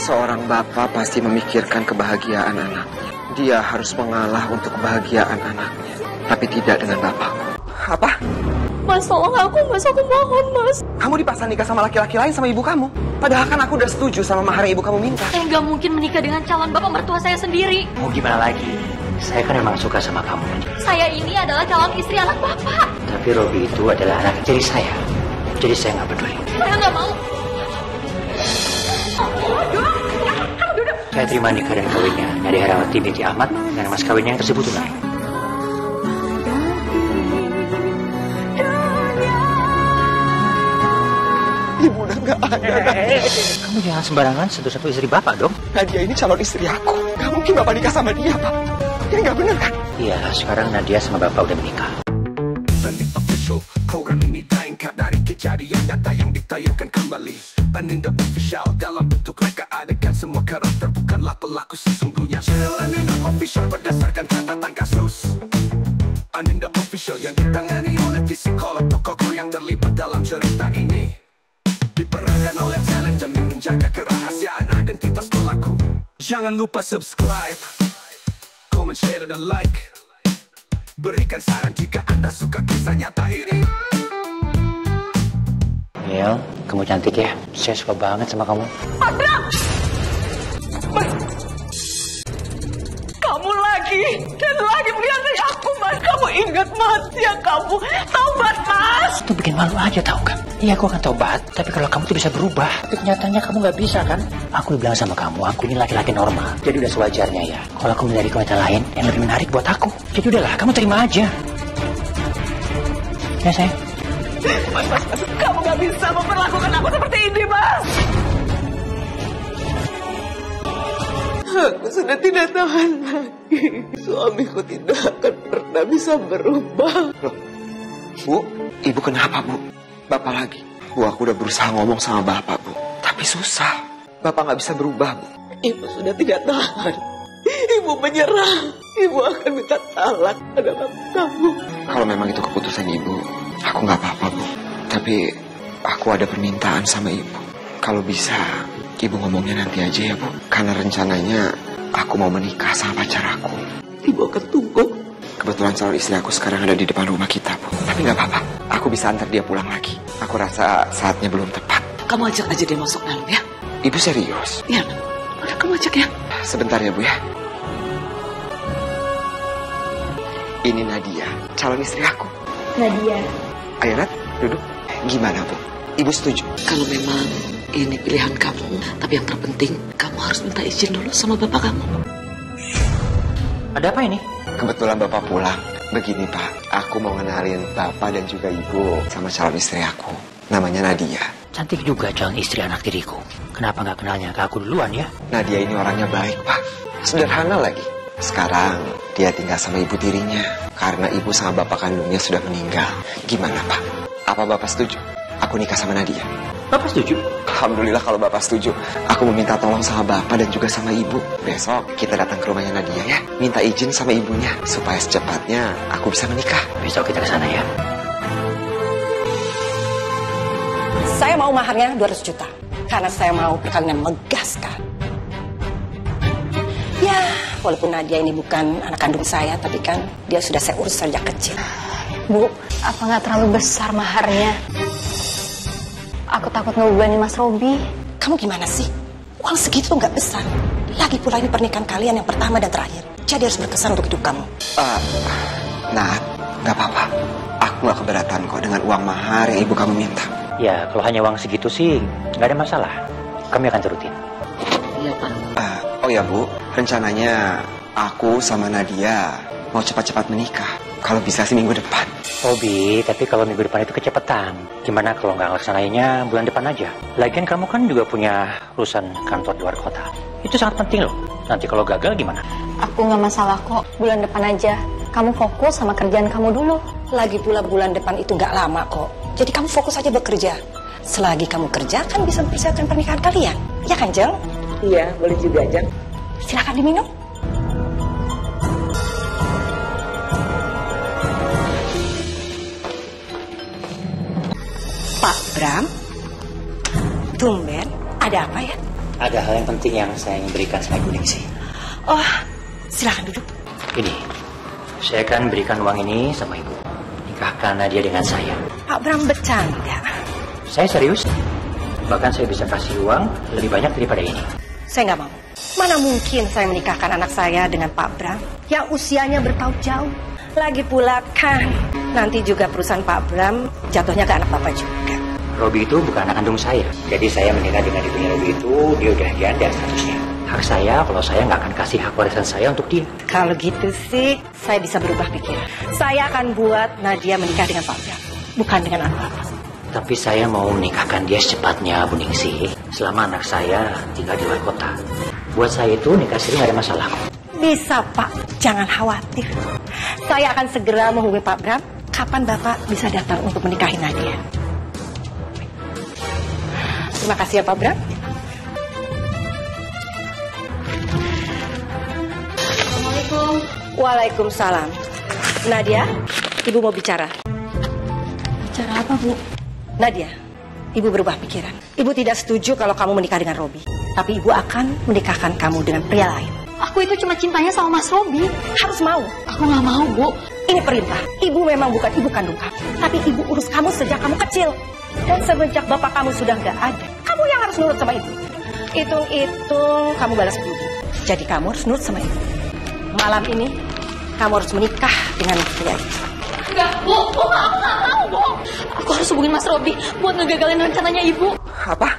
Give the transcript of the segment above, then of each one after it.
Seorang bapak pasti memikirkan kebahagiaan anaknya. Dia harus mengalah untuk kebahagiaan anaknya, tapi tidak dengan bapakku. Apa? Mas, tolong aku, Mas. Aku mohon, Mas. Kamu dipaksa nikah sama laki-laki lain sama ibu kamu? Padahal kan aku udah setuju sama mahar yang ibu kamu minta. Saya nggak mungkin menikah dengan calon bapak mertua saya sendiri. Mau gimana lagi? Saya kan memang suka sama kamu. Saya ini adalah calon istri anak bapak. Tapi Robi itu adalah anak dari saya. Jadi saya nggak peduli. Saya nggak mau. Saya terima nikah dan kawinnya dari Herawati binti Ahmad dengan mas kawinnya yang tersebut tunai. Ibu udah nggak ada. Kamu jangan sembarangan satu-satu istri bapak dong. Nadia ini calon istri aku. Gak mungkin bapak nikah sama dia, Pak. Ini nggak benar kan? Iya, sekarang Nadia sama bapak udah menikah. Program ini diangkat dari kejadian nyata yang ditayangkan kembali. Paninda Official dalam bentuk reka adegan semua karakter bukanlah pelaku sesungguhnya. Channel Paninda Official berdasarkan catatan kasus. Paninda Official yang ditangani oleh psikolog tokoh yang terlibat dalam cerita ini. Diperankan oleh talent demi menjaga kerahasiaan identitas pelaku. Jangan lupa subscribe, komen, share, dan like. Berikan saran jika Anda suka kisah nyata ini. Mil, kamu cantik ya. Saya suka banget sama kamu. Abram! Kamu lagi dan lagi menghianati aku, Mas. Kamu ingat mati ya kamu. Taubat, Mas. Itu bikin malu aja tau kan? Iya, aku akan taubat. Tapi kalau kamu tuh bisa berubah. Tapi kenyataannya kamu nggak bisa kan? Aku udah bilang sama kamu, aku ini laki-laki normal. Jadi udah sewajarnya ya. Kalau aku mencari wanita lain yang lebih menarik buat aku. Jadi udahlah, kamu terima aja. Ya, sayang. Mas, kamu gak bisa memperlakukan aku seperti ini, Mas. Aku sudah tidak tahan lagi. Suamiku tidak akan pernah bisa berubah. Loh, Bu, ibu kenapa, Bu? Bapak lagi. Bu, aku udah berusaha ngomong sama bapak, Bu. Tapi susah. Bapak nggak bisa berubah, Bu. Ibu sudah tidak tahan. Ibu menyerah. Ibu akan minta talak pada kamu. Kalau memang itu keputusan ibu, aku nggak apa-apa, Bu. Tapi aku ada permintaan sama ibu. Kalau bisa, ibu ngomongnya nanti aja ya, Bu. Karena rencananya aku mau menikah sama pacar aku. Ibu akan tunggu. Kebetulan calon istri aku sekarang ada di depan rumah kita, Bu. Tapi nggak apa-apa, aku bisa antar dia pulang lagi. Aku rasa saatnya belum tepat. Kamu ajak aja dia masuk dalam ya. Ibu serius? Ya, udah kamu ajak ya. Sebentar ya, Bu ya. Ini Nadia, calon istri aku. Nadia. Ayo Nat, duduk. Gimana, Bu? Ibu setuju? Kalau memang ini pilihan kamu, tapi yang terpenting kamu harus minta izin dulu sama bapak kamu. Ada apa ini? Kebetulan Bapak pulang. Begini, Pak. Aku mau ngenalin Bapak dan juga Ibu sama calon istri aku. Namanya Nadia. Cantik juga calon istri anak diriku. Kenapa nggak kenalnya ke aku duluan ya? Nadia ini orangnya baik, Pak. Sederhana lagi. Sekarang dia tinggal sama ibu tirinya karena ibu sama bapak kandungnya sudah meninggal. Gimana, Pak? Apa Bapak setuju? Aku nikah sama Nadia. Bapak setuju? Alhamdulillah kalau Bapak setuju. Aku meminta tolong sama Bapak dan juga sama Ibu. Besok kita datang ke rumahnya Nadia ya. Minta izin sama ibunya supaya secepatnya aku bisa menikah. Besok kita ke sana ya. Saya mau maharnya 200 juta. Karena saya mau perkawinan megah sekali. Ya, walaupun Nadia ini bukan anak kandung saya, tapi kan dia sudah saya urus sejak kecil. Bu, apa nggak terlalu besar maharnya? Aku takut ngebebani Mas Robi. Kamu gimana sih? Uang segitu nggak besar. Lagi pula ini pernikahan kalian yang pertama dan terakhir. Jadi harus berkesan untuk hidup kamu. Nat, nggak apa-apa. Aku nggak keberatan kok dengan uang mahar yang ibu kamu minta. Ya, kalau hanya uang segitu sih nggak ada masalah. Kami akan turutin. Iya, Pak. Oh ya, Bu. Rencananya aku sama Nadia mau cepat-cepat menikah. Kalau bisa sih minggu depan. Robi, tapi kalau minggu depan itu kecepatan. Gimana kalau nggak ngelaksanainnya bulan depan aja? Lagian kamu kan juga punya urusan kantor di luar kota. Itu sangat penting loh. Nanti kalau gagal gimana? Aku nggak masalah kok, bulan depan aja. Kamu fokus sama kerjaan kamu dulu. Lagi pula bulan depan itu nggak lama kok. Jadi kamu fokus aja bekerja. Selagi kamu kerja kan bisa mempersiapkan pernikahan kalian. Ya kan, Jeng? Iya, boleh juga, Jeng. Silakan diminum. Pak Bram, tumben, ada apa ya? Ada hal yang penting yang saya ingin berikan sama Ibu Ningsih. Oh, silakan duduk. Ini, saya akan berikan uang ini sama Ibu. Nikahkan Nadia dengan saya. Pak Bram bercanda. Saya serius. Bahkan saya bisa kasih uang lebih banyak daripada ini. Saya nggak mau. Mana mungkin saya menikahkan anak saya dengan Pak Bram yang usianya bertahun jauh. Lagi pula kan nanti juga perusahaan Pak Bram jatuhnya ke anak Bapak juga. Robi itu bukan anak kandung saya. Jadi saya menikah dengan ibunya Robi itu, dia udah janda statusnya. Hak saya kalau saya nggak akan kasih hak warisan saya untuk dia. Kalau gitu sih, saya bisa berubah pikiran. Saya akan buat Nadia menikah dengan Pak Bram, bukan dengan anak Bapak. Tapi saya mau menikahkan dia secepatnya, Bu Ningsih. Selama anak saya tinggal di luar kota. Buat saya itu nikah siri nggak ada masalah kok. Bisa Pak, jangan khawatir. Saya akan segera menghubungi Pak Bram. Kapan Bapak bisa datang untuk menikahi Nadia? Terima kasih ya Pak Bram. Assalamualaikum. Waalaikumsalam. Nadia, Ibu mau bicara. Bicara apa, Bu? Nadia, Ibu berubah pikiran. Ibu tidak setuju kalau kamu menikah dengan Robi. Tapi Ibu akan menikahkan kamu dengan pria lain. Aku itu cuma cintanya sama Mas Robi. Harus mau. Aku nggak mau, Bu. Ini perintah. Ibu memang bukan ibu kandung kamu. Tapi Ibu urus kamu sejak kamu kecil. Dan semenjak bapak kamu sudah nggak ada, kamu yang harus nurut sama Ibu. Hitung-hitung kamu balas budi. Jadi kamu harus nurut sama Ibu. Malam ini, kamu harus menikah dengan pria itu. Enggak, Bu. Aku nggak mau, Bu. Aku harus hubungin Mas Robi buat ngegagalin rencananya Ibu. Apa?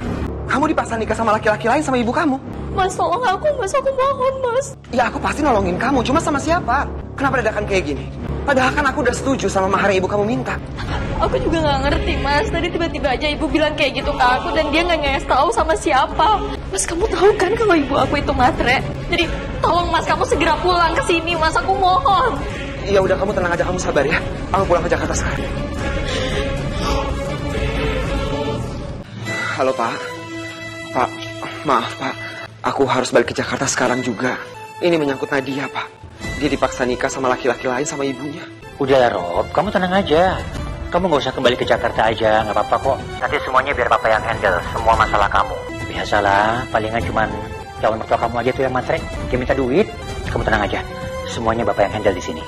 Kamu dipaksa nikah sama laki-laki lain sama ibu kamu? Mas, tolong aku, Mas. Aku mohon, Mas. Ya aku pasti nolongin kamu, cuma sama siapa? Kenapa dadakan kayak gini? Padahal kan aku udah setuju sama mahar yang ibu kamu minta. Aku juga nggak ngerti, Mas. Tadi tiba-tiba aja Ibu bilang kayak gitu ke aku dan dia nggak ngasih tahu sama siapa. Mas, kamu tahu kan kalau ibu aku itu matre? Jadi tolong Mas, kamu segera pulang ke sini, Mas. Aku mohon. Ya udah, kamu tenang aja, kamu sabar ya. Aku pulang ke Jakarta sekarang. Halo Pak. Pak, maaf Pak. Aku harus balik ke Jakarta sekarang juga. Ini menyangkut Nadia Pak. Dia dipaksa nikah sama laki-laki lain sama ibunya. Udah Rob, kamu tenang aja. Kamu nggak usah kembali ke Jakarta aja, nggak apa-apa kok. Nanti semuanya biar Papa yang handle, semua masalah kamu. Biasalah, palingan cuman calon mertua kamu aja tuh yang matre. Dia minta duit, kamu tenang aja. Semuanya Bapak yang handle di sini.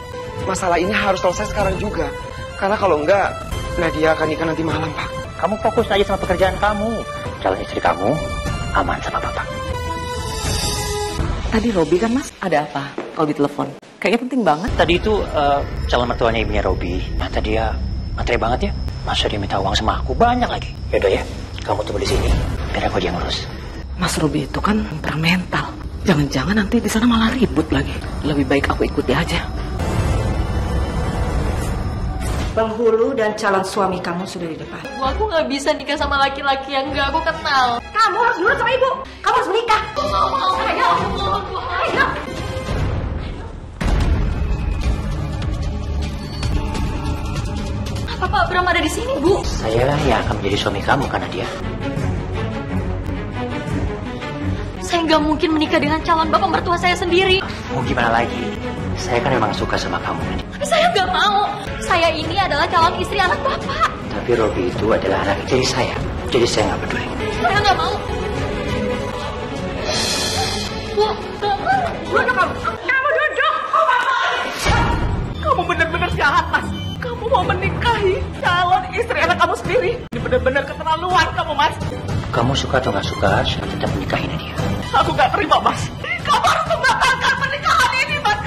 Masalah ini harus selesai sekarang juga. Karena kalau enggak, Nadia akan nikah nanti malam Pak. Kamu fokus aja sama pekerjaan kamu. Calon istri kamu aman sama Bapak. Tadi Robi kan Mas, ada apa? Kalau ditelepon, kayaknya penting banget. Tadi itu calon mertuanya ibunya Robi. Mata dia matre banget ya. Masa dia minta uang sama aku banyak lagi. Yaudah ya, kamu tunggu di sini. Biar aku aja ngurus. Mas Robi itu kan temperamental. Jangan-jangan nanti di sana malah ribut lagi. Lebih baik aku ikuti aja. Penghulu dan calon suami kamu sudah di depan. Bu, aku nggak bisa nikah sama laki-laki yang nggak aku kenal. Kamu harus nurut sama Ibu. Kamu harus menikah. Ayo, ayo. Apa Pak Bram ada di sini, Bu? Saya yang akan menjadi suami kamu karena dia. Saya nggak mungkin menikah dengan calon bapak mertua saya sendiri. Mau gimana lagi? Saya kan memang suka sama kamu. Tapi saya nggak mau. Saya ini adalah calon istri anak bapak. Tapi Robi itu adalah anak istri saya. Jadi saya nggak peduli. Saya nggak mau. Bu, Duduk kamu. Kamu duduk. Kamu benar-benar jahat, Mas. Kamu mau menikahi calon istri anak kamu sendiri. Ini benar-benar keterlaluan kamu, Mas. Kamu suka atau nggak suka, saya tetap menikahi Nadia. Aku nggak terima, Mas. Kamu harus membatalkan pernikahan ini, Mas.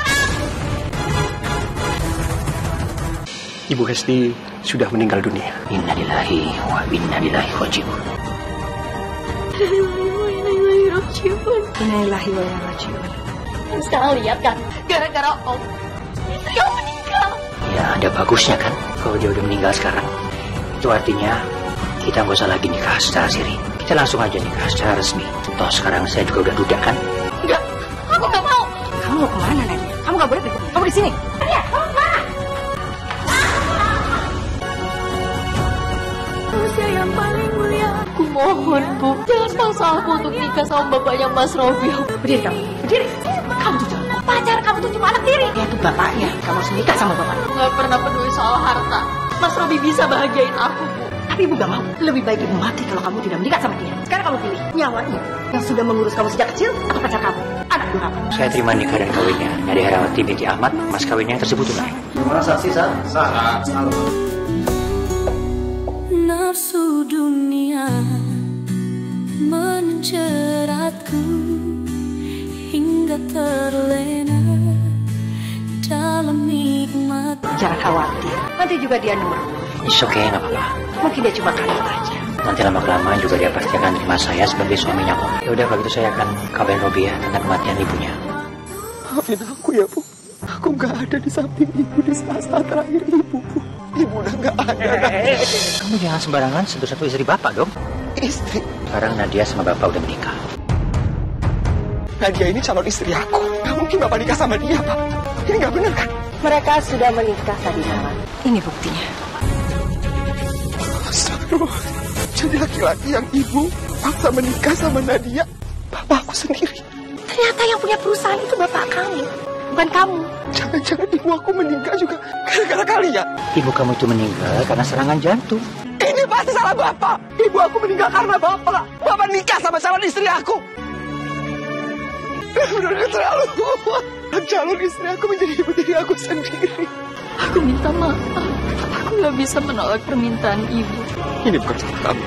Ibu Hesti sudah meninggal dunia. Innalillahi wa inna ilaihi raji'un. Innalillahi wa inna raji'un. Sekarang lihat kan, gara-gara Om, istri yang meninggal. Ya ada bagusnya kan, kalau dia udah meninggal sekarang. Itu artinya kita nggak usah lagi nikah secara siri. Kita langsung aja nikah secara resmi. Toh sekarang saya juga udah duda kan. Enggak, aku nggak mau. Kamu mau kemana, Nadia? Kamu nggak boleh pergi. Kamu di sini. Nadia, kamu kemana? Manusia yang paling mulia. Aku mohon, Bu, jangan paksa aku untuk nikah sama bapaknya Mas Robi. Berdiri kamu. Berdiri. Kamu tuh jangan. Pacar kamu tuh cuma anak tiri. Dia tuh bapaknya. Kamu harus nikah sama bapaknya. Nggak pernah peduli soal harta. Mas Robi bisa bahagiain aku, Bu. Tapi ibu gak mau. Lebih baik ibu mati kalau kamu tidak menikah sama dia. Sekarang kamu pilih, nyawa ibu yang sudah mengurus kamu sejak kecil atau pacar kamu, anak durhaka. Saya terima nikah dan kawinnya dari Herawati binti Ahmad, mas kawinnya tersebut tunai. Gimana saksi, Sah? Sah. Nafsu dunia menjeratku hingga terlena dalam nikmat. Jangan khawatir, nanti juga dia nurut. It's okay, nggak apa-apa. Mungkin dia cuma kaget aja. Nanti lama-kelamaan juga dia pasti akan terima saya sebagai suaminya kok. Ya udah kalau gitu saya akan kabarin Robi ya tentang kematian ibunya. Maafin aku ya, Bu. Aku nggak ada di samping ibu di saat-saat terakhir ibu. Ibu udah nggak ada. Kamu jangan sembarangan sentuh satu istri bapak dong. Istri? Sekarang Nadia sama bapak udah menikah. Nadia ini calon istri aku. Nggak mungkin bapak nikah sama dia, Pak. Ini nggak benar kan? Mereka sudah menikah tadi malam. Ini buktinya. Astagfirullah. Jadi laki-laki yang ibu paksa menikah sama Nadia, bapakku sendiri. Ternyata yang punya perusahaan itu bapak kamu, bukan kamu. Jangan-jangan ibu aku meninggal juga gara-gara kalian. Ibu kamu itu meninggal karena serangan jantung. Ini pasti salah bapak. Ibu aku meninggal karena bapak. Bapak nikah sama calon istri aku. Udah keterlaluan. Calon istri aku menjadi ibu diri aku sendiri. Aku minta maaf. Aku gak bisa menolak permintaan ibu. Ini bukan salah kamu.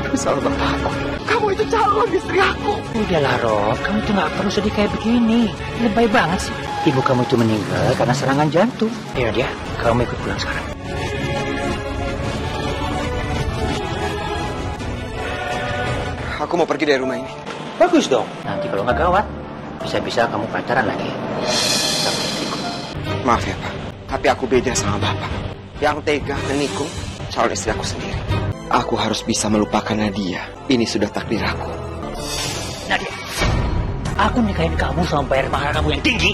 Ini salah bapak aku. Kamu itu calon istri aku. Udahlah Rob, kamu tuh gak perlu sedih kayak begini. Lebay banget sih. Ibu kamu itu meninggal karena serangan jantung. Ya dia, kamu ikut pulang sekarang. Aku mau pergi dari rumah ini. Bagus dong. Nanti kalau nggak gawat, bisa-bisa kamu pacaran lagi sama istriku. Maaf ya, Pak. Tapi aku beda sama Bapak. Yang tega menikung calon istri aku sendiri. Aku harus bisa melupakan Nadia. Ini sudah takdir aku. Nadia, aku nikahin kamu sama bayar mahar kamu yang tinggi.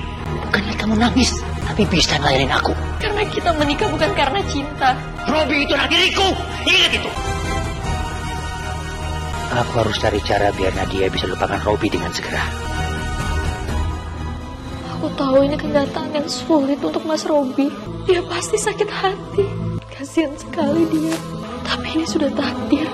Bukan biar kamu nangis, tapi bisa ngelayanin aku. Karena kita menikah bukan karena cinta. Robi itu anak diriku. Ingat itu. Aku harus cari cara biar Nadia bisa lupakan Robi dengan segera. Aku tahu ini kenyataan yang sulit untuk Mas Robi. Dia pasti sakit hati. Kasihan sekali dia. Tapi ini sudah takdir.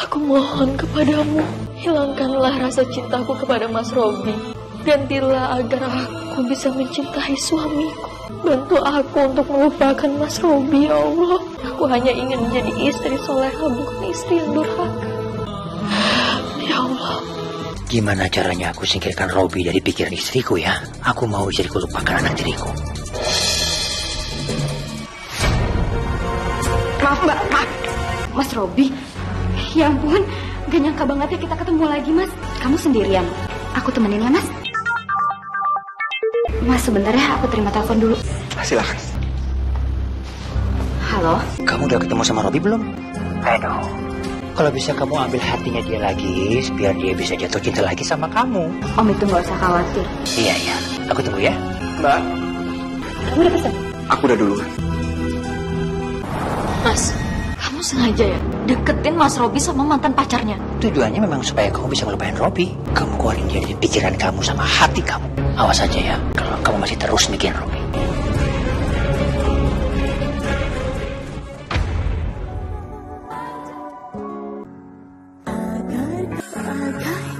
Aku mohon kepadamu, hilangkanlah rasa cintaku kepada Mas Robi. Gantilah agar aku bisa mencintai suamiku. Bantu aku untuk melupakan Mas Robi, ya Allah. Aku hanya ingin menjadi istri soleha, bukan istri yang durhaka. Ya Allah. Gimana caranya aku singkirkan Robi dari pikiran istriku ya? Aku mau istriku lupakan anak diriku. Maaf Mbak, maaf. Mas Robi, ya ampun, gak nyangka banget ya kita ketemu lagi Mas. Kamu sendirian, aku temenin ya Mas. Mas sebentar ya, aku terima telepon dulu. Silakan. Halo. Kamu udah ketemu sama Robi belum? Aduh. Kalau bisa kamu ambil hatinya dia lagi, biar dia bisa jatuh cinta lagi sama kamu. Om itu gak usah khawatir. Iya, aku tunggu ya. Mbak, Kamu udah pesan? aku udah duluan. Mas, kamu sengaja ya deketin Mas Robi sama mantan pacarnya? Tujuannya memang supaya kamu bisa ngelupain Robi. Kamu keluarin dia dari pikiran kamu sama hati kamu. Awas aja ya, kalau kamu masih terus mikirin Robi.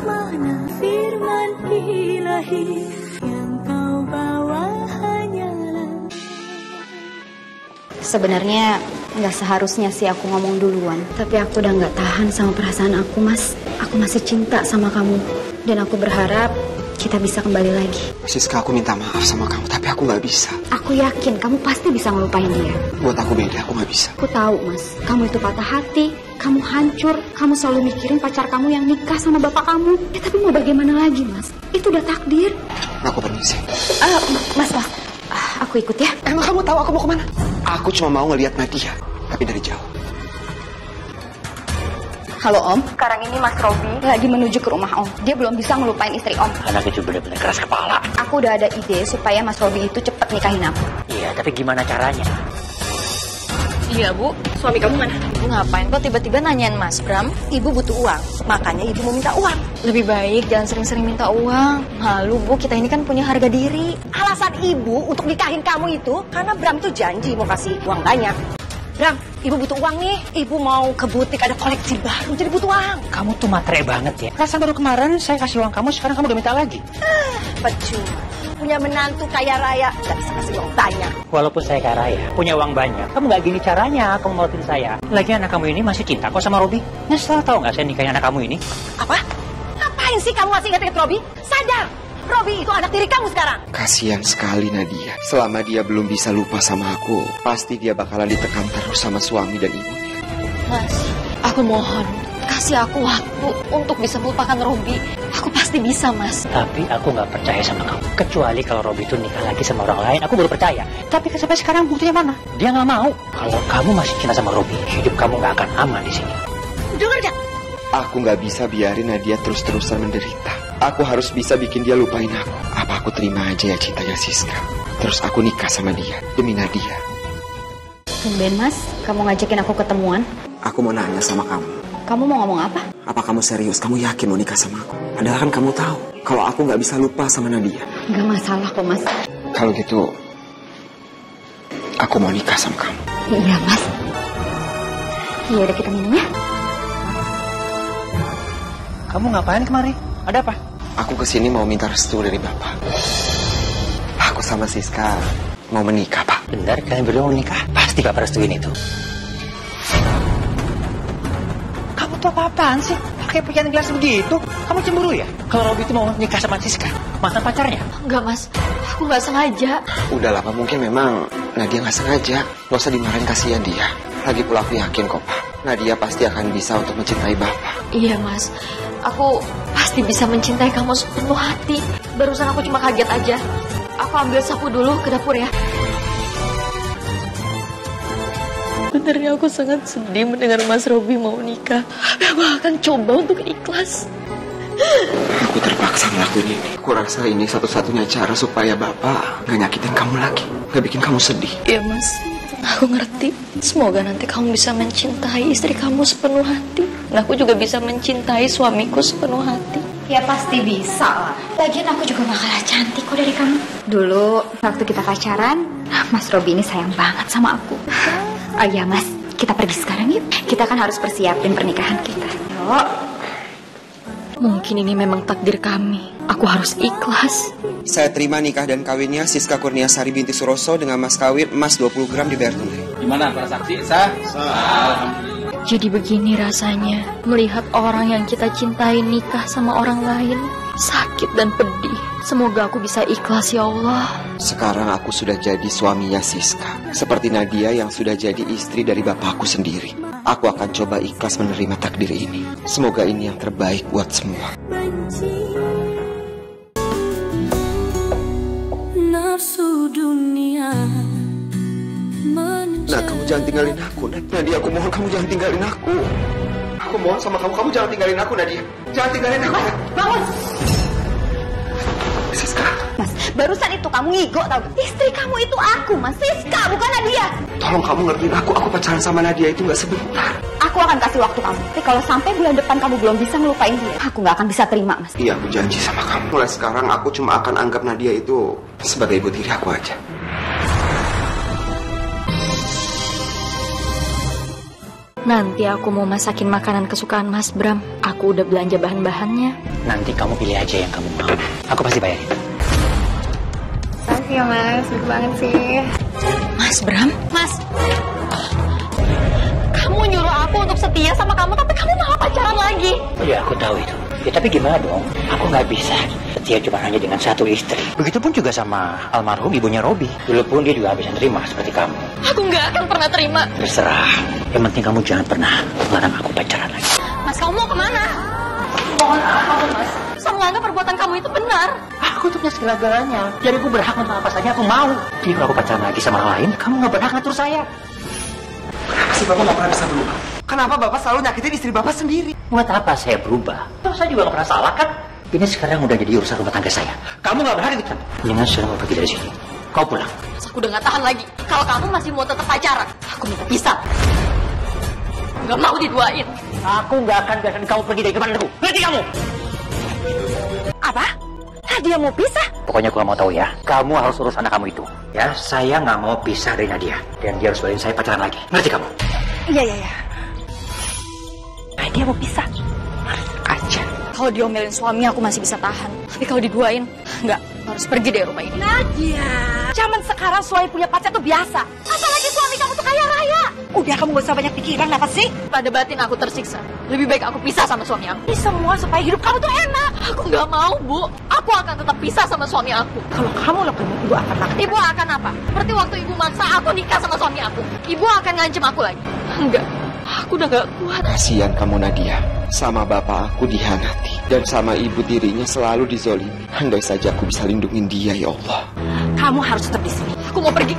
Bagaimana firman ilahi yang kau bawa hanyalah. Sebenarnya nggak seharusnya sih aku ngomong duluan. Tapi aku udah nggak tahan sama perasaan aku Mas. Aku masih cinta sama kamu. Dan aku berharap kita bisa kembali lagi. Siska, aku minta maaf sama kamu, tapi aku nggak bisa. Aku yakin kamu pasti bisa ngelupain dia. Buat aku beda, aku nggak bisa. Aku tahu Mas, kamu itu patah hati, kamu hancur, kamu selalu mikirin pacar kamu yang nikah sama bapak kamu. Ya tapi mau bagaimana lagi Mas? Itu udah takdir. Aku permisi. Mas, aku ikut ya. Emang kamu tahu aku mau kemana? Aku cuma mau ngelihat Nadia, tapi dari jauh. Halo Om, sekarang ini Mas Robi lagi menuju ke rumah Om. Dia belum bisa ngelupain istri Om. Anak itu benar-benar keras kepala. Aku udah ada ide supaya Mas Robi itu cepat nikahin aku. Iya, tapi gimana caranya? Iya Bu, suami kamu mana? Ibu ngapain kok tiba-tiba nanyain Mas Bram? Ibu butuh uang, makanya ibu mau minta uang. Lebih baik jangan sering-sering minta uang. Malu Bu, kita ini kan punya harga diri. Alasan ibu untuk nikahin kamu itu karena Bram tuh janji mau kasih uang banyak. Bram, ibu butuh uang nih. Ibu mau ke butik ada koleksi baru, jadi butuh uang. Kamu tuh matre banget ya. Perasaan baru kemarin saya kasih uang kamu, sekarang kamu udah minta lagi. Percuma. Punya menantu kaya raya, gak bisa kasih uang banyak. Walaupun saya kaya raya, punya uang banyak, kamu gak gini caranya kamu mautin saya. Lagian anak kamu ini masih cinta kok sama Robi. Nyesel tau gak saya nikahin anak kamu ini? Apa? Ngapain sih kamu masih ingat-ingat Robi? Sadar! Robi itu anak tiri kamu sekarang. Kasihan sekali Nadia. Selama dia belum bisa lupa sama aku, pasti dia bakalan ditekan terus sama suami dan ibunya. Mas, aku mohon, kasih aku waktu untuk bisa melupakan Robi. Aku pasti bisa, Mas. Tapi aku gak percaya sama kamu. Kecuali kalau Robi itu nikah lagi sama orang lain, aku baru percaya. Tapi sampai sekarang buktinya mana? Dia gak mau. Kalau kamu masih cinta sama Robi, hidup kamu gak akan aman di sini. Dengar gak? Aku gak bisa biarin Nadia terus-terusan menderita. Aku harus bisa bikin dia lupain aku. Apa aku terima aja ya cintanya Siska? Terus aku nikah sama dia demi Nadia. Tumben Mas, kamu ngajakin aku ketemuan. Aku mau nanya sama kamu. Kamu mau ngomong apa? Apa kamu serius? Kamu yakin mau nikah sama aku? Padahal kan kamu tahu kalau aku gak bisa lupa sama Nadia. Gak masalah kok Mas. Kalau gitu, aku mau nikah sama kamu. Iya Mas. Iya udah kita minum ya. Kamu ngapain kemari? Ada apa? Aku kesini mau minta restu dari Bapak. Aku sama Siska mau menikah, Pak. Benar, kalian berdua mau menikah? Pasti Bapak restuin itu. Kamu tuh apa-apaan sih? Pakai pikiran gelas begitu? Kamu cemburu ya? Kalau Robi itu mau nikah sama Siska, mantan pacarnya? Enggak, Mas. Aku nggak sengaja. Udahlah, Pak. Mungkin memang Nadia nggak sengaja. Gak usah dimarahin, kasihan dia. Lagi pula aku yakin kok, Pak. Nadia pasti akan bisa untuk mencintai Bapak. Iya, Mas. Aku pasti bisa mencintai kamu sepenuh hati. Barusan aku cuma kaget aja. Aku ambil sapu dulu ke dapur ya. Sebenarnya aku sangat sedih mendengar Mas Robi mau nikah. Aku akan coba untuk ikhlas. Aku terpaksa ngelakuin ini. Aku rasa ini satu-satunya cara supaya Bapak gak nyakitin kamu lagi. Gak bikin kamu sedih. Iya, Mas. Aku ngerti. Semoga nanti kamu bisa mencintai istri kamu sepenuh hati. Dan aku juga bisa mencintai suamiku sepenuh hati. Ya pasti bisa lah. Lagian aku juga bakalan cantik kok dari kamu. Dulu waktu kita pacaran, Mas Robi ini sayang banget sama aku. Oh iya Mas, kita pergi sekarang yuk. Kita kan harus persiapin pernikahan kita. Yuk. Mungkin ini memang takdir kami. Aku harus ikhlas. Saya terima nikah dan kawinnya Siska Kurniasari binti Suroso dengan mas kawin emas 20 gram dibayar tunai. Gimana para saksi? Sah? Jadi begini rasanya melihat orang yang kita cintai nikah sama orang lain. Sakit dan pedih. Semoga aku bisa ikhlas ya Allah. Sekarang aku sudah jadi suaminya Siska. Seperti Nadia yang sudah jadi istri dari bapakku sendiri. Aku akan coba ikhlas menerima takdir ini. Semoga ini yang terbaik buat semua. Nafsu dunia. Nah, kamu jangan tinggalin aku, Nadia. Aku mohon kamu jangan tinggalin aku. Aku mohon sama kamu jangan tinggalin aku, Nadia. Jangan tinggalin aku. Bangun! Siska. Mas, barusan itu kamu ngigo tau gak? Istri kamu itu aku, Mas. Siska, bukan Nadia. Tolong kamu ngertiin aku pacaran sama Nadia itu gak sebentar. Aku akan kasih waktu kamu. Tapi kalau sampai bulan depan kamu belum bisa ngelupain dia, aku gak akan bisa terima Mas. Iya, aku janji sama kamu. Mulai sekarang aku cuma akan anggap Nadia itu sebagai ibu tiri aku aja. Nanti aku mau masakin makanan kesukaan Mas Bram. Aku udah belanja bahan-bahannya. Nanti kamu pilih aja yang kamu mau. Aku pasti bayarin. Makasih ya Mas, baik banget sih. Mas Bram? Mas, kamu nyuruh aku untuk setia sama kamu, tapi kamu malah pacaran lagi. Ya aku tahu itu. Ya tapi gimana dong? Aku nggak bisa setia cuma hanya dengan satu istri. Begitupun juga sama almarhum ibunya Robi. Dulu pun dia juga bisa terima seperti kamu. Aku nggak akan pernah terima. Terserah. Yang penting kamu jangan pernah melarang aku pacaran lagi. Mas, kamu mau kemana? Mohon maaf, Mas. Saya menganggap perbuatan kamu itu benar. Aku tuh punya segala-galanya. Jadi aku berhak untuk apa saja aku mau. Jadi kalau aku pacaran lagi sama orang lain, kamu nggak berhak ngatur saya. Kenapa sih Bapak nggak pernah bisa berubah? Kenapa Bapak selalu nyakitin istri Bapak sendiri? Buat apa saya berubah? Toh saya juga nggak pernah salah kan? Ini sekarang udah jadi urusan rumah tangga saya. Kamu nggak berhak ikut. Jangan sekarang mau pergi dari sini. Kau pulang. Mas, aku udah nggak tahan lagi. Kalau kamu masih mau tetap pacaran, aku minta pisah. Nggak mau diduain. Aku nggak akan biarkan kamu pergi dari kemana-mana. Ngerti kamu? Apa? Nadia mau pisah? Pokoknya aku nggak mau tahu ya. Kamu harus urus anak kamu itu. Ya, saya nggak mau pisah dari Nadia. Dan dia harus balikin saya pacaran lagi. Ngerti kamu? Iya. Dia mau pisah. Aja. Kalau diomelin suami aku masih bisa tahan. Tapi kalau diduain, enggak. Harus pergi dari rumah ini. Nadia, zaman sekarang suami punya pacar tuh biasa. Apalagi suami kamu tuh kaya raya. Udah, kamu gak usah banyak pikiran, apa sih? Pada batin aku tersiksa. Lebih baik aku pisah sama suami aku. Ini semua supaya hidup kamu tuh enak. Aku nggak mau, Bu. Aku akan tetap pisah sama suami aku. Kalau kamu lakukan, ibu akan lakukan. Ibu akan apa? Seperti waktu ibu maksa aku nikah sama suami aku. Ibu akan ngancem aku lagi. Enggak. Aku udah gak kuat. Kasihan kamu Nadia. Sama bapak aku dihianati. Dan sama ibu tirinya selalu dizolimi. Andai saja aku bisa lindungin dia, ya Allah. Kamu harus tetap di sini. Aku mau pergi.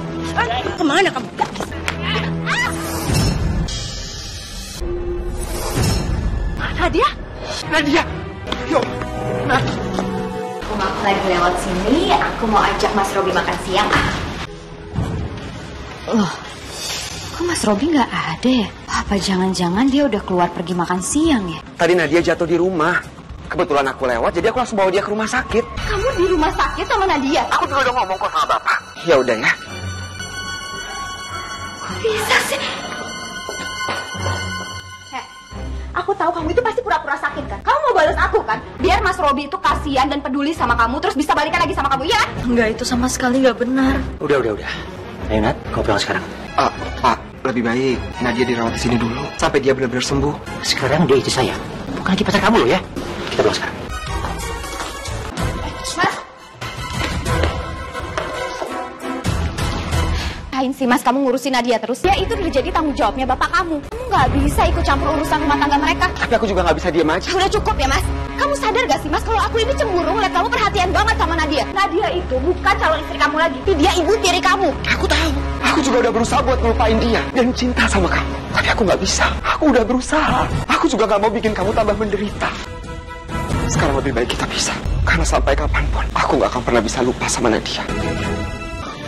Kemana kamu? Nadia. Yuk. Aku lagi lewat sini, aku mau ajak Mas Robi makan siang. Loh, kok Mas Robi nggak ada ya? Apa jangan-jangan dia udah keluar pergi makan siang ya? Tadi Nadia jatuh di rumah. Kebetulan aku lewat, jadi aku langsung bawa dia ke rumah sakit. Kamu di rumah sakit sama Nadia? Aku juga udah ngomong kok sama bapak. Ya udah ya. Kok bisa sih? Aku tahu kamu itu pasti pura-pura sakit kan? Kamu mau balas aku kan? Biar Mas Robi itu kasihan dan peduli sama kamu, terus bisa balikan lagi sama kamu, ya? Enggak, itu sama sekali nggak benar. Udah. Ayo Nat, kau pulang sekarang. Pak, lebih baik Nadia dirawat di sini dulu sampai dia benar-benar sembuh. Sekarang dia istri saya, bukan lagi pacar kamu loh ya. Kita pulang sekarang. Mas! Ngapain sih Mas kamu ngurusin Nadia terus? Ya itu udah jadi tanggung jawabnya bapak kamu. Kamu nggak bisa ikut campur urusan rumah tangga mereka. Tapi aku juga nggak bisa diam aja. Udah cukup ya Mas. Kamu sadar gak sih Mas kalau aku ini cemburu ngeliat kamu perhatian banget sama Nadia? Nadia itu bukan calon istri kamu lagi. Dia ibu tiri kamu. Aku tahu. Aku juga udah berusaha buat ngelupain dia dan cinta sama kamu. Tapi aku nggak bisa. Aku udah berusaha. Aku juga nggak mau bikin kamu tambah menderita. Sekarang lebih baik kita pisah. Karena sampai kapanpun aku nggak akan pernah bisa lupa sama Nadia.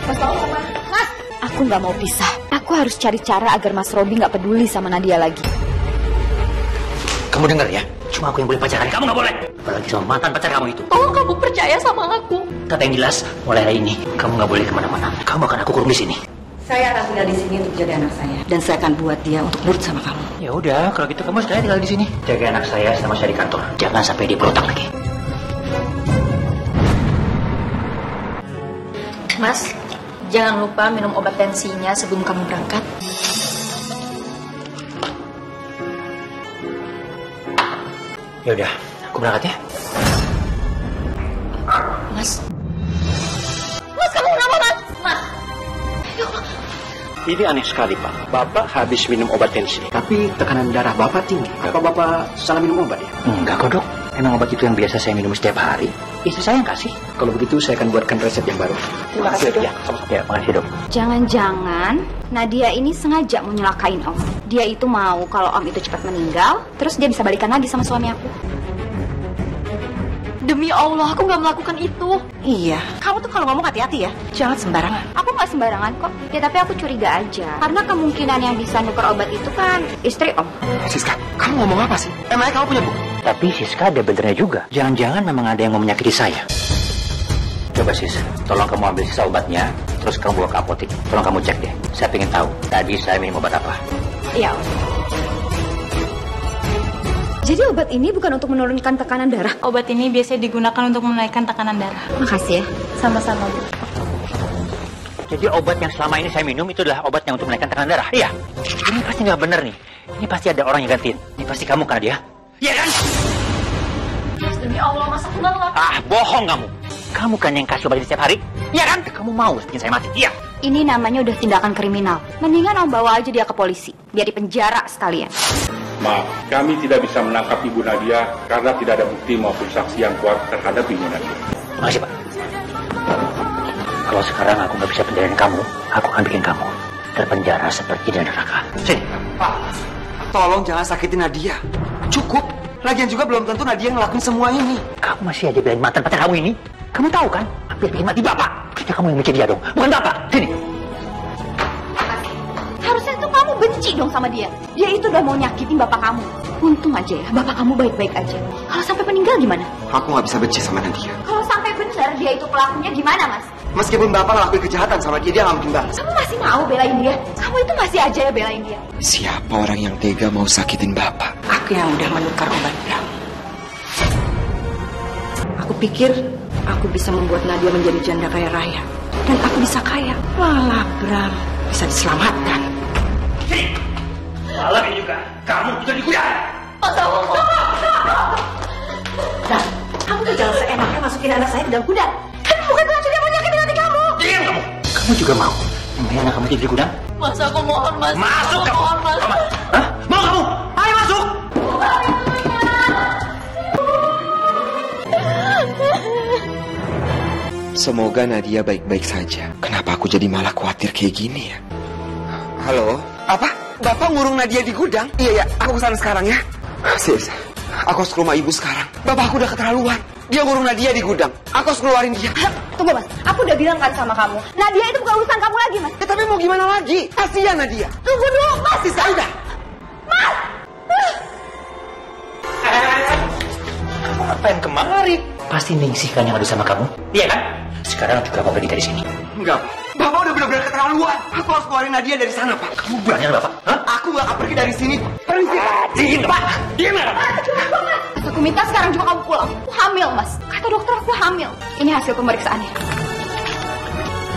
Mas, aku nggak mau pisah. Aku harus cari cara agar Mas Robi nggak peduli sama Nadia lagi. Kamu dengar ya? Cuma aku yang boleh pacaran, kamu nggak boleh. Apalagi sama mantan pacar kamu itu. Tolong kamu percaya sama aku. Kata yang jelas, mulai hari ini kamu nggak boleh kemana-mana. Kamu akan aku kurung di sini. Saya akan tinggal di sini untuk jaga anak saya. Dan saya akan buat dia untuk nurut sama kamu. Ya udah, kalau gitu kamu sekalian tinggal di sini. Jaga anak saya sama saya di kantor. Jangan sampai dia berontak lagi. Mas, jangan lupa minum obat tensinya sebelum kamu berangkat. Ya udah, aku berangkat ya. Mas, kamu kenapa Mas? Mas. Ini aneh sekali Pak. Bapak habis minum obat tensi, tapi tekanan darah Bapak tinggi. Apa Bapak salah minum obat ya? Enggak kok dok. Emang obat itu yang biasa saya minum setiap hari. Istri saya yang kasih. Kalau begitu saya akan buatkan resep yang baru. Terima kasih dok. Ya, makasih dok. Jangan-jangan Nadia ini sengaja mau nyelakain Om. Dia itu mau kalau Om itu cepat meninggal, terus dia bisa balikan lagi sama suami aku. Demi Allah, aku nggak melakukan itu. Iya, kamu tuh kalau ngomong hati-hati ya. Jangan sembarangan. Aku nggak sembarangan kok. Ya tapi aku curiga aja. Karena kemungkinan yang bisa nuker obat itu kan istri Om. Siska, kamu ngomong apa sih? Emangnya kamu punya bukti? Tapi Siska ada benernya juga. Jangan-jangan memang ada yang mau menyakiti saya. Coba Sis, tolong kamu ambil sisa obatnya, terus kamu bawa ke apotek. Tolong kamu cek deh. Saya pengen tahu tadi saya minum obat apa. Iya Om. Jadi obat ini bukan untuk menurunkan tekanan darah. Obat ini biasanya digunakan untuk menaikkan tekanan darah. Makasih ya. Sama-sama, Bu. Jadi obat yang selama ini saya minum itu adalah obat yang untuk menaikkan tekanan darah. Iya. Ini pasti nggak bener nih. Ini pasti ada orang yang gantiin. Ini pasti kamu kan dia? Iya kan? Demi Allah, Mas, aku nggak ngelakuin. Ah, bohong kamu. Kamu kan yang kasih obat ini setiap hari? Iya kan? Kamu mau bikin saya mati? Iya. Ini namanya udah tindakan kriminal. Mendingan Om bawa aja dia ke polisi. Biar dipenjara sekalian. Maaf, kami tidak bisa menangkap Ibu Nadia karena tidak ada bukti maupun saksi yang kuat terhadap Ibu Nadia. Makasih Pak. Kalau sekarang aku nggak bisa penjarain kamu, aku akan bikin kamu terpenjara seperti di neraka. Sini. Pak, tolong jangan sakitin Nadia. Cukup. Lagian juga belum tentu Nadia ngelakuin semua ini. Kamu masih aja bilang mantan pacar kamu ini? Kamu tahu kan? Hampir bikin mati Bapak. Kita kamu yang benci dia dong, bukan Bapak. Sini. Harusnya tuh kamu benci dong sama dia. Dia itu udah mau nyakitin bapak kamu. Untung aja ya, bapak kamu baik-baik aja. Kalau sampai meninggal gimana? Aku nggak bisa benci sama Nadia. Kalau sampai benar dia itu pelakunya gimana, Mas? Meskipun Bapak ngelakuin kejahatan sama dia nggak mungkin balas. Kamu masih mau belain dia? Kamu itu masih aja ya belain dia? Siapa orang yang tega mau sakitin Bapak? Aku yang udah menukar obatnya. Aku pikir aku bisa membuat Nadia menjadi janda kaya raya. Dan aku bisa kaya. Malah Bram bisa diselamatkan. Malam ini juga kamu juga digudang. Nah, kamu tuh jangan seenaknya masukin anak saya ke dalam gudang. Kan bukan berarti dia mau nyakitin hati kamu. Diam kamu. Kamu juga mau namanya anak kamu jadi di gudang? Mas, aku mohon, Mas. Masuk kamu. Mohon, Mas. Hah? Mau kamu? Ayo masuk. Semoga Nadia baik-baik saja. Kenapa aku jadi malah khawatir kayak gini ya? Halo? Apa? Bapak ngurung Nadia di gudang? Iya, aku kesana sekarang ya. Sis, aku harus ke rumah ibu sekarang. Bapak aku udah keterlaluan. Dia ngurung Nadia di gudang. Aku harus keluarin dia. Tunggu Mas, aku udah bilang kan sama kamu. Nadia itu bukan urusan kamu lagi Mas. Ya, tapi mau gimana lagi? Kasihan Nadia. Tunggu dulu Mas. Sis, udah. Mas! Kamu ngapain kemari? Pasti Ningsih kan yang ada sama kamu? Iya kan? Sekarang juga mau pergi dari sini. Enggak, Pak. Bapak udah benar-benar keterlaluan. Aku harus keluarin Nadia dari sana, Pak. Kamu berani Bapak? Hah? Aku gak akan pergi dari sini. Pergi. Diam, Pak. Diam, Pak. Mas, aku minta sekarang juga kamu pulang. Aku hamil, Mas. Kata dokter aku hamil. Ini hasil pemeriksaannya.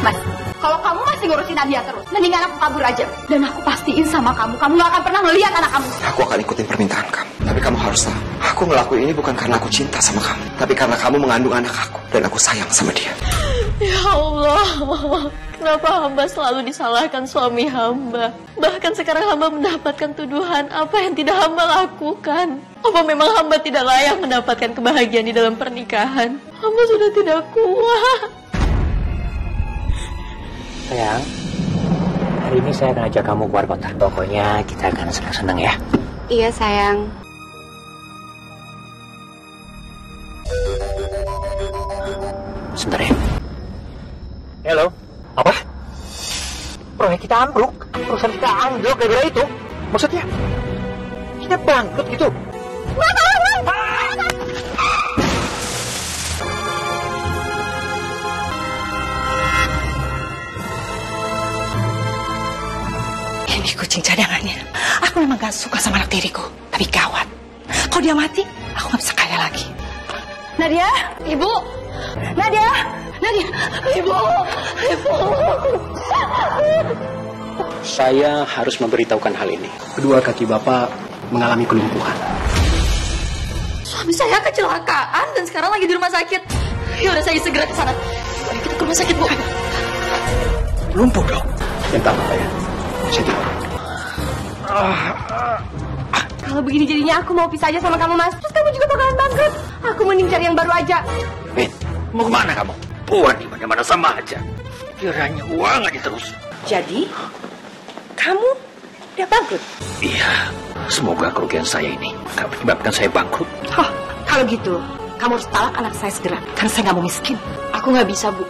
Mas, kalau kamu masih ngurusin Nadia terus, mendingan aku kabur aja. Dan aku pastiin sama kamu gak akan pernah ngelihat anak kamu. Aku akan ikutin permintaan kamu. Tapi kamu harus tahu, aku ngelakuin ini bukan karena aku cinta sama kamu, tapi karena kamu mengandung anak aku dan aku sayang sama dia. Ya Allah, kenapa hamba selalu disalahkan suami hamba? Bahkan sekarang hamba mendapatkan tuduhan apa yang tidak hamba lakukan. Apa memang hamba tidak layak mendapatkan kebahagiaan di dalam pernikahan? Hamba sudah tidak kuat. Sayang, hari ini saya akan ajak kamu keluar kota. Pokoknya kita akan senang-senang ya. Iya, sayang. Sebentar ya. Halo, apa? Proyek kita ambruk, perusahaan kita anjlok gara-gara itu. Maksudnya, kita bangkrut gitu. Ini kucing cadangannya. Aku memang gak suka sama anak tiriku. Tapi gawat. Kalau dia mati, aku gak bisa kaya lagi. Nadia, Ibu. Nadia, Nadia, Ibu, Ibu. Saya harus memberitahukan hal ini. Kedua kaki Bapak mengalami kelumpuhan. Suami saya kecelakaan dan sekarang lagi di rumah sakit. Ya udah, saya segera ke sana. Ayo kita ke rumah sakit, Bu. Lumpuh, Dok. Bentar, Bapak ya. Sini. Kalau begini jadinya aku mau pisah aja sama kamu, Mas. Terus kamu juga bakalan bangkrut. Aku mending cari yang baru aja. Wait, mau kemana kamu? Puan di mana-mana sama aja. Kiranya uang aja terus. Jadi, kamu udah bangkrut? Iya, semoga kerugian saya ini gak menyebabkan saya bangkrut. Oh, kalau gitu, kamu harus talak anak saya segera. Karena saya gak mau miskin. Aku nggak bisa, Bu.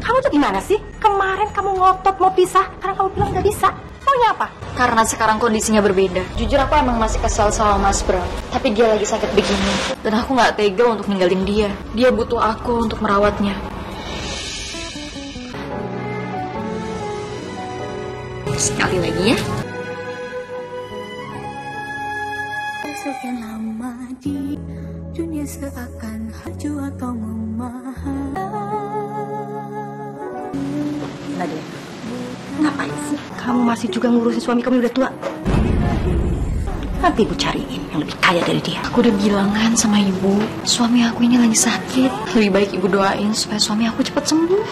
Kamu tuh gimana sih? Kemarin kamu ngotot mau pisah karena kamu bilang gak bisa. Maunya apa? Karena sekarang kondisinya berbeda. Jujur aku emang masih kesal sama Mas Bram. Tapi dia lagi sakit begini. Dan aku gak tega untuk ninggalin dia. Dia butuh aku untuk merawatnya. Sekali lagi ya. Sekian lama di dunia seakan haju atau memaham. Nadia, ngapain sih? Kamu masih juga ngurusin suami kamu udah tua? Nanti ibu cariin yang lebih kaya dari dia. Aku udah bilang kan sama ibu, suami aku ini lagi sakit. Lebih baik ibu doain supaya suami aku cepat sembuh.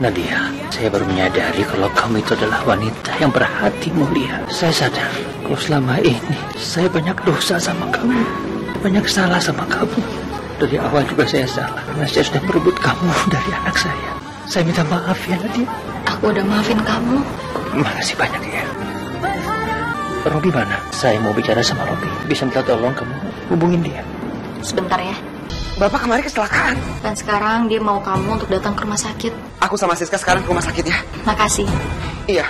Nadia, saya baru menyadari kalau kamu itu adalah wanita yang berhati mulia. Saya sadar kalau selama ini saya banyak dosa sama kamu, banyak salah sama kamu. Dari awal juga saya salah karena saya sudah merebut kamu dari anak saya. Saya minta maaf ya Nadia. Aku udah maafin kamu. Makasih banyak ya. Robi mana? Saya mau bicara sama Robi. Bisa minta tolong kamu hubungin dia. Sebentar ya. Bapak kemarin kecelakaan. Dan sekarang dia mau kamu untuk datang ke rumah sakit. Aku sama Siska sekarang ke rumah sakit ya. Makasih. Iya.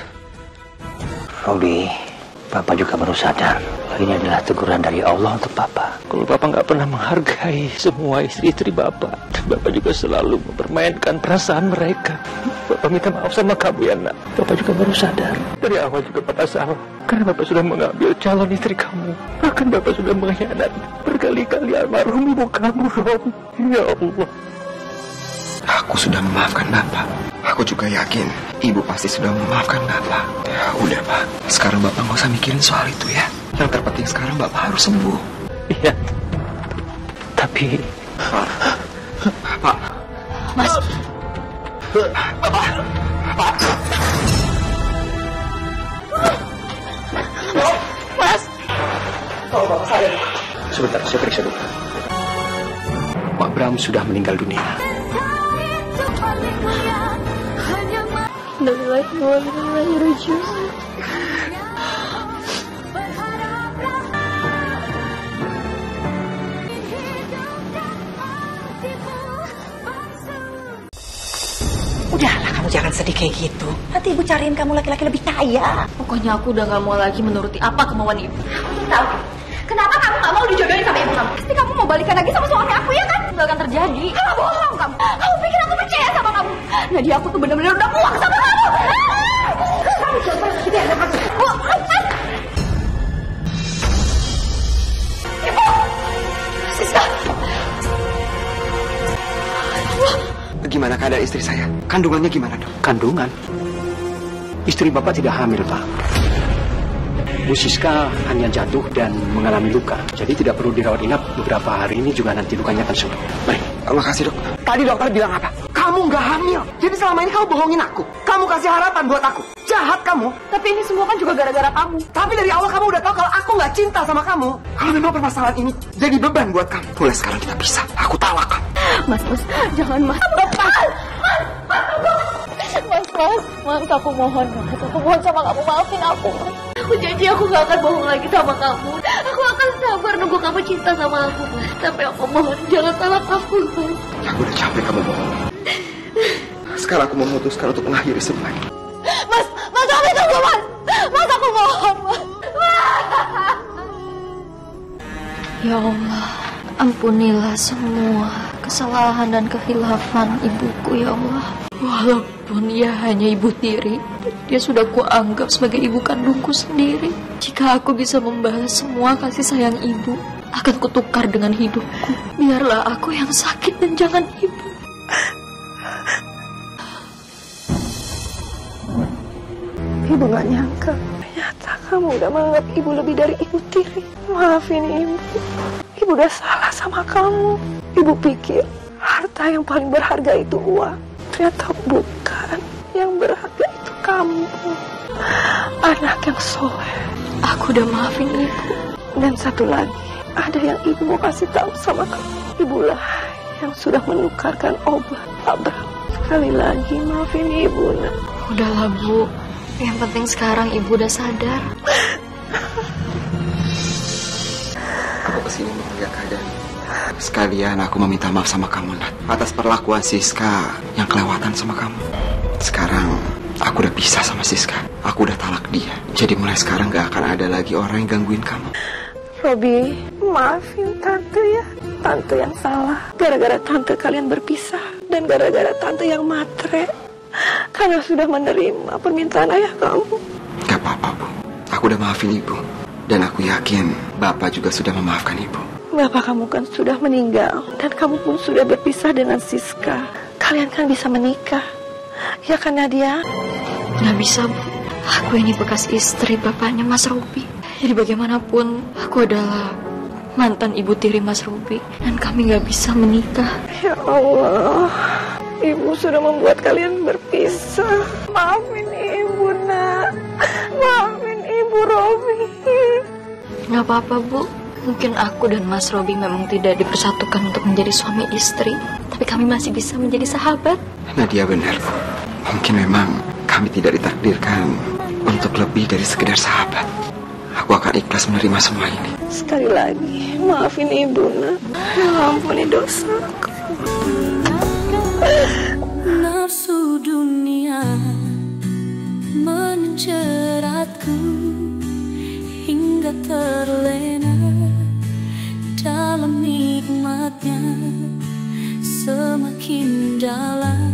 Robi, Bapak juga baru sadar Ini adalah teguran dari Allah untuk Bapak. Kalau Bapak nggak pernah menghargai semua istri-istri Bapak, dan Bapak juga selalu mempermainkan perasaan mereka. Bapak minta maaf sama kamu ya nak. Bapak juga baru sadar. Dari awal juga Bapak salah. Karena Bapak sudah mengambil calon istri kamu. Bahkan Bapak sudah mengkhianati berkali-kali almarhum ibu kamu, Robi. Ya Allah. Aku sudah memaafkan Bapak. Aku juga yakin Ibu pasti sudah memaafkan Bapak. Ya udah Pak, sekarang Bapak nggak usah mikirin soal itu ya. Yang terpenting sekarang Bapak harus sembuh. Iya. Tapi Pak. Mas. Bapak. Pak. Mas. Oh, Bapak saya. Sebentar, saya periksa dulu. Pak Bram sudah meninggal dunia. Udahlah, kamu jangan sedih kayak gitu. Nanti ibu cariin kamu laki-laki lebih kaya. Pokoknya aku udah gak mau lagi menuruti apa kemauan ibu. Aku tahu. Kenapa kamu gak mau dijodohin sama ibu kamu? Pasti kamu mau balikan lagi sama suami aku ya kan? Gak akan terjadi. Kamu bohong kamu. Kamu pikir aku percaya sama kamu? Nadia, aku tuh benar-benar udah muak sama kamu. Kamu coba kita ada aku. Ibu. Siska. Gimana keadaan istri saya? Kandungannya gimana, Dok? Kandungan? Istri Bapak tidak hamil, Pak. Bu Siska hanya jatuh dan mengalami luka. Jadi tidak perlu dirawat inap beberapa hari ini, juga nanti lukanya akan sembuh. Baik. Terima kasih, Dok. Tadi dokter bilang apa? Kamu nggak hamil. Jadi selama ini kamu bohongin aku. Kamu kasih harapan buat aku. Jahat kamu. Tapi ini semua kan juga gara-gara kamu. Tapi dari awal kamu udah tahu kalau aku nggak cinta sama kamu. Kalau memang permasalahan ini jadi beban buat kamu, mulai sekarang kita pisah. Aku talak kamu. Mas, jangan mas. Mas, aku mohon, Mas. Aku mohon sama kamu, maafin aku, Mas. Aku janji aku gak akan bohong lagi sama kamu. Aku akan sabar nunggu kamu cinta sama aku, Mas. Tapi aku mohon, jangan talak aku, Mas. Aku udah capek kamu bohong. Sekarang aku memutuskan untuk mengakhiri semuanya. Mas, kami tunggu, Mas. Mas, aku mohon, Mas. Ya Allah, ampunilah semua kesalahan dan kehilafan ibuku, ya Allah. Walaupun ia hanya ibu tiri, dia sudah kuanggap sebagai ibu kandungku sendiri. Jika aku bisa membalas semua kasih sayang ibu, akan kutukar dengan hidupku. Biarlah aku yang sakit dan jangan ibu. Ibu gak nyangka, ternyata kamu udah menganggap ibu lebih dari ibu tiri. Maafin ibu. Ibu udah salah sama kamu. Ibu pikir harta yang paling berharga itu uang. Ternyata bukan. Yang berharga itu kamu. Anak yang soleh. Aku udah maafin ibu. Dan satu lagi, ada yang ibu mau kasih tahu sama kamu. Ibulah yang sudah menukarkan obat Pak Bram. Sekali lagi maafin ibu, nak. Udahlah, Bu. Yang penting sekarang ibu udah sadar. Aku kesini mau melihat keadaan. Sekalian aku meminta maaf sama kamu, Nat, atas perlakuan Siska yang kelewatan sama kamu. Sekarang aku udah pisah sama Siska. Aku udah talak dia. Jadi mulai sekarang gak akan ada lagi orang yang gangguin kamu. Robi, maafin tante ya. Tante yang salah. Gara-gara tante kalian berpisah. Dan gara-gara tante yang matre. Karena sudah menerima permintaan ayah kamu. Gak apa-apa, Bu. Aku udah maafin ibu. Dan aku yakin Bapak juga sudah memaafkan ibu. Bapak kamu kan sudah meninggal. Dan kamu pun sudah berpisah dengan Siska. Kalian kan bisa menikah. Ya kan, Nadia? Nggak bisa, Bu. Aku ini bekas istri bapaknya Mas Robi. Jadi bagaimanapun, aku adalah mantan ibu tiri Mas Robi. Dan kami nggak bisa menikah. Ya Allah, ibu sudah membuat kalian berpisah. Maafin ibu, nak. Maafin ibu, Robi. Nggak apa-apa, Bu. Mungkin aku dan Mas Robi memang tidak dipersatukan untuk menjadi suami istri. Tapi kami masih bisa menjadi sahabat. Nadia benar, Bu. Mungkin memang kami tidak ditakdirkan untuk lebih dari sekedar sahabat. Aku akan ikhlas menerima semua ini. Sekali lagi, maafin ibu, nak. Ampuni dosaku. Nafsu dunia menjeratku hingga terlena. semakin dalam,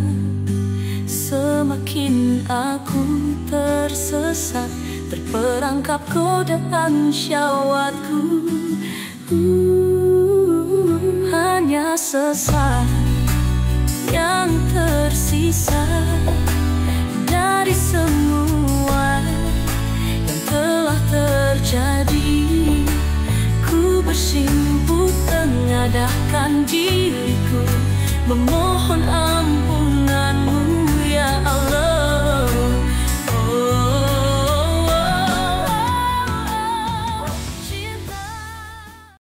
semakin aku tersesat, terperangkap godaan syahwatku. Hanya sesaat yang tersisa dari semua yang telah terjadi. Ku bersimpuh tengadahkan diriku, memohon ampun